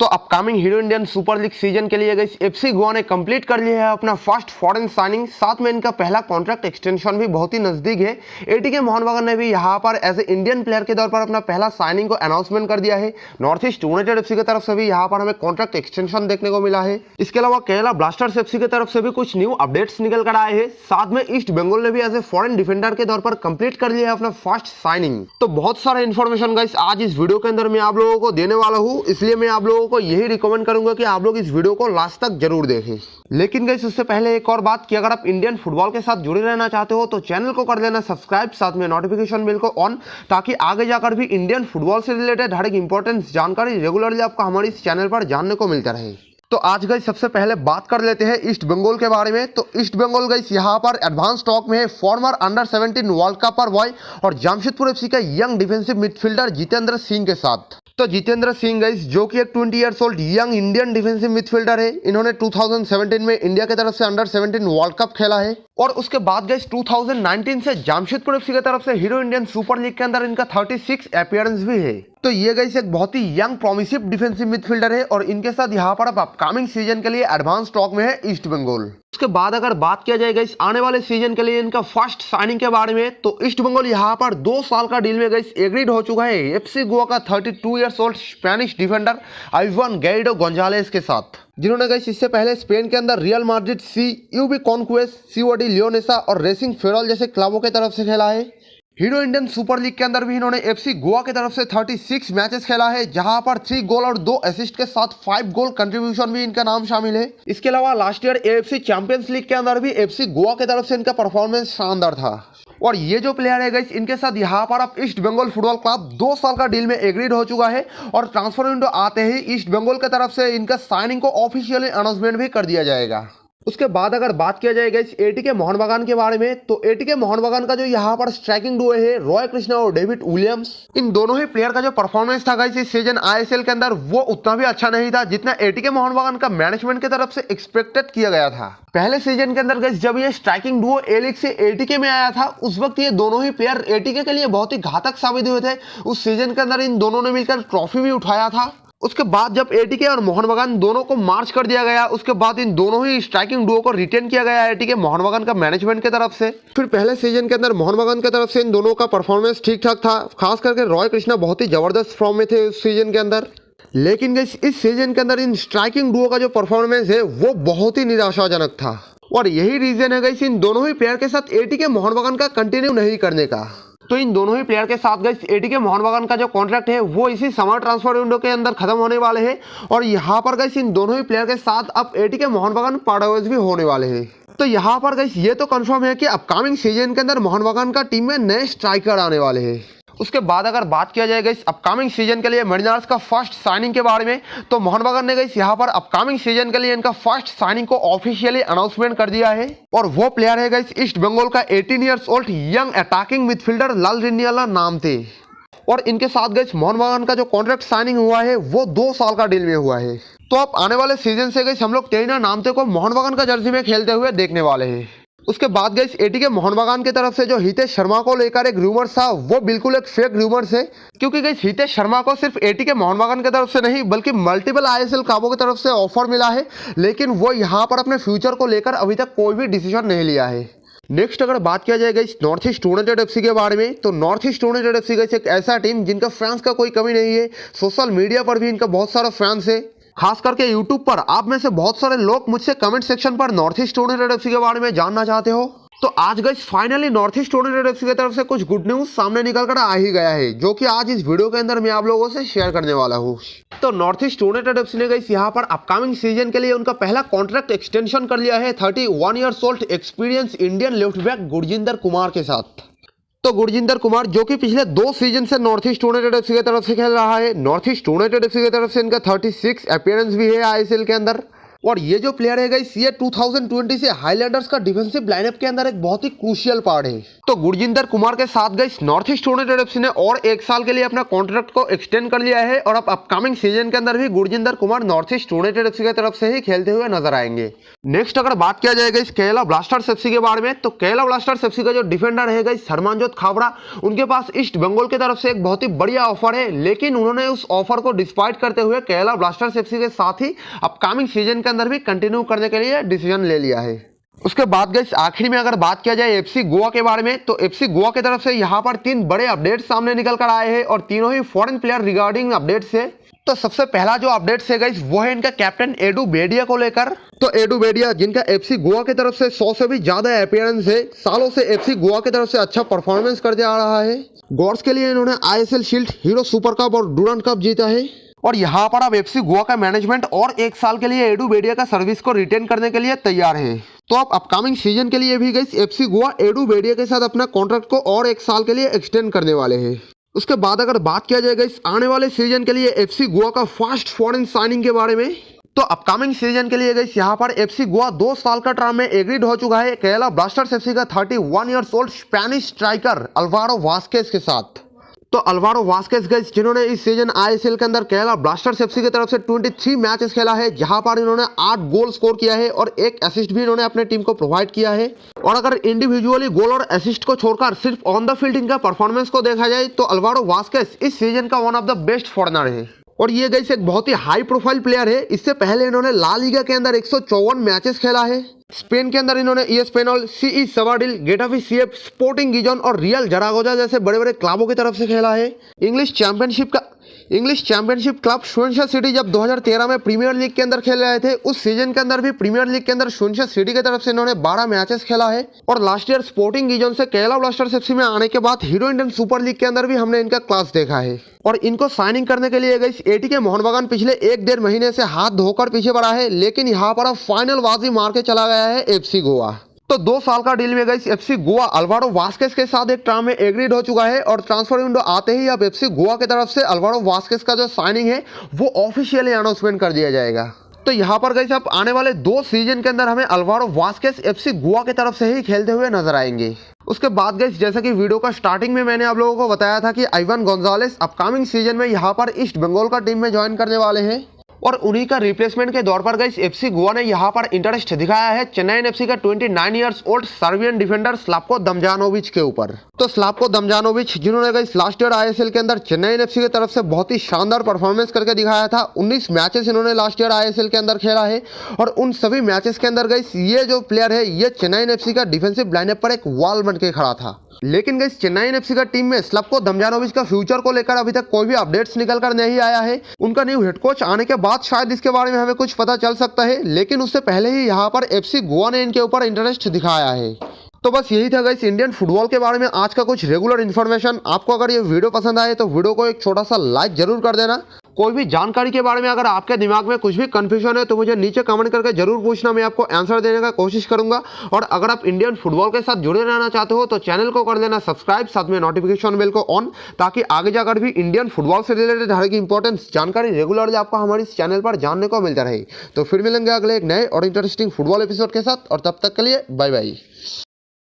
Upcoming hero Indian super league season के लिए guys FC Goa ने कंप्लीट कर लिया है अपना फर्स्ट फॉरेन साइनिंग। साथ में इनका पहला कॉन्ट्रैक्ट एक्सटेंशन भी बहुत ही नजदीक है। एटीके मोहन बागान ने भी यहां पर एज ए इंडियन प्लेयर के तौर पर अपना पहला साइनिंग को अनाउंसमेंट कर दिया है। नॉर्थ ईस्ट यूनाइटेड एफसी की तरफ से भी यहां पर हमें कॉन्ट्रैक्ट एक्सटेंशन देखने को मिला है। इसके अलावा केरला ब्लास्टर्स एफसी की तरफ से भी कुछ न्यू अपडेट्स निकल कर आए हैं। साथ में ईस्ट बंगाल ने भी एज ए फॉरेन डिफेंडर के तौर पर कंप्लीट कर लिया है अपना फर्स्ट साइनिंग। तो बहुत सारा इन्फॉर्मेशन गाइस आज इस वीडियो के अंदर मैं आप लोगों को देने वाला हूं, इसलिए मैं आप लोगों को यही रिकमेंड करूंगा कि आप लोग इस वीडियो को लास्ट तक जरूर देखें। लेकिन गाइस उससे पहले एक और बात कि अगर आप इंडियन फुटबॉल के साथ जुड़े रहना चाहते हो तो चैनल को कर लेना सब्सक्राइब, साथ में नोटिफिकेशन बेल को ऑन, ताकि आगे जाकर भी इंडियन फुटबॉल से रिलेटेड हर एक इंपॉर्टेंट जानकारी रेगुलरली आपको हमारे इस चैनल पर जानने को मिलता रहे। तो आज गाइस सबसे पहले बात कर लेते हैं ईस्ट बंगाल के बारे में। तो ईस्ट बंगाल गाइस यहाँ पर एडवांस स्टॉक में है farmer under 17 world Kapoor boy और जमशेदपुर एफसी का young defensive midfielder Jitendra Singh के साथ। तो जितेंद्र सिंह गाइस जो कि एक 20 years old young Indian defensive midfielder है। इन्होंने 2017 में इंडिया की तरफ से अंडर 17 वर्ल्ड कप खेला है और उसके बाद गाइस 2019 से जमशेदपुर एफसी की तरफ से हीरो इंडियन सुपर लीग के अंदर इनका 36 अपीयरेंस भी है। तो ये गाइस एक बहुत ही यंग प्रोमिसिव डिफेंसिव मिडफील्डर है और इनके साथ यहाँ पर अब अपकमिंग सीजन के लिए एडवांस स्टॉक में है ईस्ट बंगाल। उसके बाद अगर बात किया जाए गाइस आने वाले सीजन के लिए इनका फर्स्ट साइनिंग के बारे में, तो ईस्ट बंगाल यहाँ पर 2 साल का डील में गाइस एग्रीड हो चुका है एफसी गोवा का 32 years old Spanish defender Ivan Garrido Gonzalez के साथ, जिन्होंने गाइस इससे पहले स्पेन के अंदर Real Madrid, UB Conquense, COD Leonesa और रेसिंग फेरोल जैसे क्लबों की तरफ से खेला है। हीरो इंडियन सुपर लीग के अंदर भी इन्होंने एफसी गोवा की तरफ से 36 मैचेस खेला है, जहां पर 3 गोल और 2 असिस्ट के साथ 5 गोल कंट्रीब्यूशन भी इनका नाम शामिल है। इसके अलावा last year AFC champions league के अंदर भी एफसी गोवा की तरफ से इनका परफॉर्मेंस शानदार था। और ये जो प्लेयर है गाइस इनके साथ यहाँ पर अब ईस्ट बंगाल फुटबॉल क्लब 2 साल का डील में एग्रीड हो चुका है और ट्रांसफर विंडो आते ही ईस्ट बंगाल की तरफ से इनका साइनिंग को ऑफिशियली अनाउंसमेंट भी कर दिया जाएगा। उसके बाद अगर बात किया जाएगा इस एटीके मोहन बागान के बारे में, तो एटीके मोहन बागान का जो यहाँ पर स्ट्राइकिंग डुओ है रॉय कृष्णा और डेविड विलियम्स, इन दोनों ही प्लेयर का जो परफॉर्मेंस था गाइस इस सीजन आईएसएल के अंदर वो उतना भी अच्छा नहीं था जितना एटीके मोहन बागान का मैनेजमेंट की तरफ से एक्सपेक्टेड किया गया था। पहले सीजन के अंदर गाइस जब ये स्ट्राइकिंग डुओ ए लीग से एटीके में आया था उस वक्त ये दोनों ही प्लेयर एटीके के लिए बहुत ही घातक साबित हुए थे। उस सीजन के अंदर इन दोनों ने मिलकर ट्रॉफी भी उठाया था। उसके बाद जब एटीके और मोहन बागान दोनों को मार्च कर दिया गया, उसके बाद इन दोनों ही स्ट्राइकिंग डुओ को रिटेन किया गया एटीके मोहन बागान का मैनेजमेंट की तरफ से। फिर पहले सीजन के अंदर मोहन बागान की तरफ से इन दोनों का परफॉर्मेंस ठीक ठाक था, खास करके रॉय कृष्णा बहुत ही जबरदस्त फॉर्म में थे उस सीजन के अंदर। लेकिन गाइस इस सीजन के अंदर इन स्ट्राइकिंग डुओ का जो परफॉर्मेंस है वो बहुत ही निराशाजनक था और यही रीजन है गाइस इन दोनों ही प्लेयर के साथ एटीके मोहन बागान का कंटिन्यू नहीं करने का। तो इन दोनों ही प्लेयर के साथ गाइस एटीके मोहन बागान का जो कॉन्ट्रैक्ट है वो इसी समर ट्रांसफर विंडो के अंदर खत्म होने वाले हैं और यहाँ पर गाइस इन दोनों ही प्लेयर के साथ अब एटीके मोहन बागान पार्ट भी होने वाले हैं। तो यहाँ पर गाइस ये तो कंफर्म है कि अपकमिंग सीजन के अंदर मोहन बागान का टीम में नए स्ट्राइकर आने वाले हैं। उसके बाद अगर बात किया जाएगा इस अपकमिंग सीजन के लिए मरीनार्स का फर्स्ट साइनिंग के बारे में, तो मोहन बागान ने गाइस यहाँ पर अपकमिंग सीजन के लिए इनका फर्स्ट साइनिंग को ऑफिशियली अनाउंसमेंट कर दिया है और वो प्लेयर है गाइस ईस्ट बंगाल का 18 years old young attacking midfielder Lalrinliana नाम थे। और इनके साथ गाइस मोहन बागान का जो कॉन्ट्रैक्ट साइनिंग हुआ है वो 2 साल का डील में हुआ है। तो अब आने वाले सीजन से गाइस हम लोग तेरिना नामते को मोहन बागान का जर्सी में खेलते हुए देखने वाले हैं। उसके बाद गाइस एटीके मोहन बागान की तरफ से जो हितेश शर्मा को लेकर एक रूमर था वो बिल्कुल एक फेक रूमर है, क्योंकि गाइस हितेश शर्मा को सिर्फ एटीके मोहन बागान की तरफ से नहीं बल्कि मल्टीपल आईएसएल क्लबों की तरफ से ऑफर मिला है, लेकिन वो यहाँ पर अपने फ्यूचर को लेकर अभी तक कोई भी डिसीजन नहीं लिया है। नेक्स्ट अगर बात किया जाएगा इस नॉर्थ ईस्ट यूनाइटेड एफसी के बारे में, तो north east United FC guys एक ऐसा टीम जिनका फैंस का कोई कमी नहीं है। सोशल मीडिया पर भी इनका बहुत सारा फैंस है, खास करके यूट्यूब पर आप में से बहुत सारे लोग मुझसे कमेंट सेक्शन पर नॉर्थ ईस्ट यूनाइटेड एफसी के बारे में जानना चाहते हो। तो आज guys finally north east United FC की तरफ से कुछ गुड न्यूज सामने निकल कर आ ही गया है, जो कि आज इस वीडियो के अंदर मैं आप लोगों से शेयर करने वाला हूँ। तो नॉर्थ ईस्ट यूनाइटेड एफसी ने गाइस यहाँ पर अपकमिंग सीजन के लिए उनका पहला कॉन्ट्रैक्ट एक्सटेंशन कर लिया है 31 years old experience Indian left back Gurjinder Kumar के साथ। तो गुरजिंदर कुमार जो कि पिछले 2 सीजन से नॉर्थ ईस्ट यूनाइटेड एफसी की तरफ से खेल रहा है। नॉर्थ ईस्ट यूनाइटेड एफसी की तरफ से इनका 36 अपीयरेंस भी है आईएसएल के अंदर। और ये जो प्लेयर है गाइस ये 2020 से हाईलैंडर्स का डिफेंसिव लाइनअप के अंदर एक बहुत ही क्रूशियल पार्ट है। तो गुरजिंदर कुमार के साथ guys north east United FC ने और 1 साल के लिए अपना कॉन्ट्रैक्ट को एक्सटेंड कर लिया है और अब अपकमिंग सीजन के अंदर भी Gurjinder Kumar north east United FC की तरफ से ही खेलते हुए नजर आएंगे। नेक्स्ट अगर बात किया जाएगा इस केरला ब्लास्टर्स एफसी के बारे में, तो केरला ब्लास्टर्स एफसी का जो डिफेंडर है गाइस हरमानजोत खाबड़ा, उनके पास ईस्ट बंगाल की तरफ से एक बहुत ही बढ़िया ऑफर है, लेकिन उन्होंने उस ऑफर को डिस्पाइट करते हुए केरला ब्लास्टर्स एफसी के साथ ही अपकमिंग सीजन के अंदर भी कंटिन्यू करने के लिए डिसीजन ले लिया है। उसके बाद गाइस आखिर में अगर बात किया जाए एफसी गोवा के बारे में, तो एफसी गोवा की तरफ से यहाँ पर 3 बड़े अपडेट्स सामने निकल कर आए हैं और तीनों ही फॉरेन प्लेयर रिगार्डिंग अपडेट्स है। तो सबसे पहला जो अपडेट्स है गाइस वो है इनका कैप्टन एडू बेडिया को लेकर। तो एडू बेडिया जिनका एफसी गोवा की तरफ से 100 से भी ज्यादा अपीयरेंस है, सालों से एफसी गोवा की तरफ से अच्छा परफॉर्मेंस करते आ रहा है। गॉड्स के लिए इन्होंने ISL shield, hero super cup और डूरांड कप जीता है और यहाँ पर अब एफसी गोवा का मैनेजमेंट और 1 साल के लिए एडू बेडिया का सर्विस को रिटेन करने के लिए तैयार है। तो अब अपकमिंग सीजन के लिए भी गाइस एफसी गोवा एडू बेडिया के साथ अपना कॉन्ट्रैक्ट को और 1 साल के लिए एक्सटेंड करने वाले हैं। उसके बाद अगर बात किया जाएगा इस आने वाले सीजन के लिए एफसी गोवा का फर्स्ट फॉरेन साइनिंग के बारे में, तो अपकमिंग सीजन के लिए गाइस यहाँ पर एफसी गोवा 2 साल का टर्म में एग्रीड हो चुका है केरला ब्लास्टर्स एफसी का 31 years old Spanish striker Alvaro Vazquez के साथ। तो अल्वारो वास्केज गाइस जिन्होंने इस सीजन आईएसएल के अंदर केरला ब्लास्टर्स एफसी की तरफ से 23 मैचेस खेला है, जहां पर इन्होंने 8 गोल स्कोर किया है और 1 असिस्ट भी इन्होंने अपने टीम को प्रोवाइड किया है। और अगर इंडिविजुअली गोल और असिस्ट को छोड़कर सिर्फ ऑन द फील्ड इनका परफॉर्मेंस को देखा जाए तो अल्वारो वास्केज इस सीजन का one of the best foreigner है और ये गाइस एक बहुत ही हाई प्रोफाइल प्लेयर है। इससे पहले इन्होंने ला लीगा के अंदर 154 मैचेस खेला है। स्पेन के अंदर इन्होंने एस्पेनोल, सीई सवाडिल, गेटाफे सीएफ, स्पोर्टिंग गिजॉन और रियल जरागोजा जैसे बड़े बड़े क्लबों की तरफ से खेला है। इंग्लिश चैंपियनशिप क्लब स्वेंशा सिटी जब 2013 में प्रीमियर लीग के अंदर खेल रहे थे, उस सीजन के अंदर भी प्रीमियर लीग के अंदर स्वेंशा सिटी की तरफ से इन्होंने 12 मैचेस खेला है। और लास्ट ईयर स्पोर्टिंग गिजॉन से केरला ब्लास्टर्स एफसी में आने के बाद हीरो इंडियन सुपर लीग के अंदर भी हमने इनका क्लास देखा है। और इनको साइनिंग करने के लिए गाइस एटीके मोहन बागान पिछले 1-1.5 महीने से हाथ धोकर पीछे पड़ा है, लेकिन यहाँ पर अब फाइनल बाजी मार के चला गया है एफसी गोवा। तो 2 साल का डील में guys FC Goa Alvaro Vazquez के साथ एक टर्म में एग्रीड हो चुका है और ट्रांसफर विंडो आते ही अब एफसी गोवा की तरफ से अल्वारो वास्केज का जो साइनिंग है वो ऑफिशियली अनाउंसमेंट कर दिया जाएगा। तो यहाँ पर गाइस अब आने वाले 2 सीजन के अंदर हमें अल्वारो वास्केज एफसी गोवा की तरफ से ही खेलते हुए नजर आएंगे। उसके बाद गाइस जैसा कि वीडियो का स्टार्टिंग में मैंने आप लोगों को बताया था कि आइवन गोंजालेस अपकमिंग सीजन में यहाँ पर ईस्ट बंगाल का टीम में ज्वाइन करने वाले हैं और उन्हीं का रिप्लेसमेंट के दौर पर गाइस एफसी गोवा ने यहाँ पर इंटरेस्ट दिखाया है चेन्नई एफसी का 29 ईयर्स ओल्ड सर्बियन डिफेंडर स्लावको दमजानोविच के ऊपर। तो स्लावको दमजानोविच जिन्होंने गाइस लास्ट ईयर आईएसएल के अंदर चेन्नई एफसी की तरफ से बहुत ही शानदार परफॉर्मेंस करके दिखाया था। 19 मैचेस इन्होंने लास्ट ईयर आईएसएल के अंदर खेला है और उन सभी मैचेस के अंदर गाइस ये जो प्लेयर है ये चेन्नई एफसी का डिफेंसिव लाइनअप पर एक वॉल बन के खड़ा था। लेकिन गाइस चेन्नई एफसी का टीम में स्लावको दमजानोविच का फ्यूचर को लेकर अभी तक कोई भी अपडेट्स निकल कर नहीं आया है। उनका न्यू हेड कोच आने के बाद शायद इसके बारे में हमें कुछ पता चल सकता है, लेकिन उससे पहले ही यहाँ पर एफसी गोवा ने इनके ऊपर इंटरेस्ट दिखाया है। तो बस यही था गाइस इंडियन फुटबॉल के बारे में आज का कुछ रेगुलर इन्फॉर्मेशन। आपको अगर ये वीडियो पसंद आए तो वीडियो को एक छोटा सा लाइक जरूर कर देना। कोई भी जानकारी के बारे में अगर आपके दिमाग में कुछ भी कंफ्यूजन है तो मुझे नीचे कमेंट करके जरूर पूछना, मैं आपको आंसर देने का कोशिश करूंगा। और अगर आप इंडियन फुटबॉल के साथ जुड़े रहना चाहते हो तो चैनल को कर देना सब्सक्राइब, साथ में नोटिफिकेशन बेल को ऑन, ताकि आगे जाकर भी इंडियन फुटबॉल से रिलेटेड हर एक इंपॉर्टेंट जानकारी रेगुलरली आपको हमारे इस चैनल पर जानने को मिलता रहे। तो फिर मिलेंगे अगले एक नए और इंटरेस्टिंग फुटबॉल एपिसोड के साथ, और तब तक के लिए बाय बाय।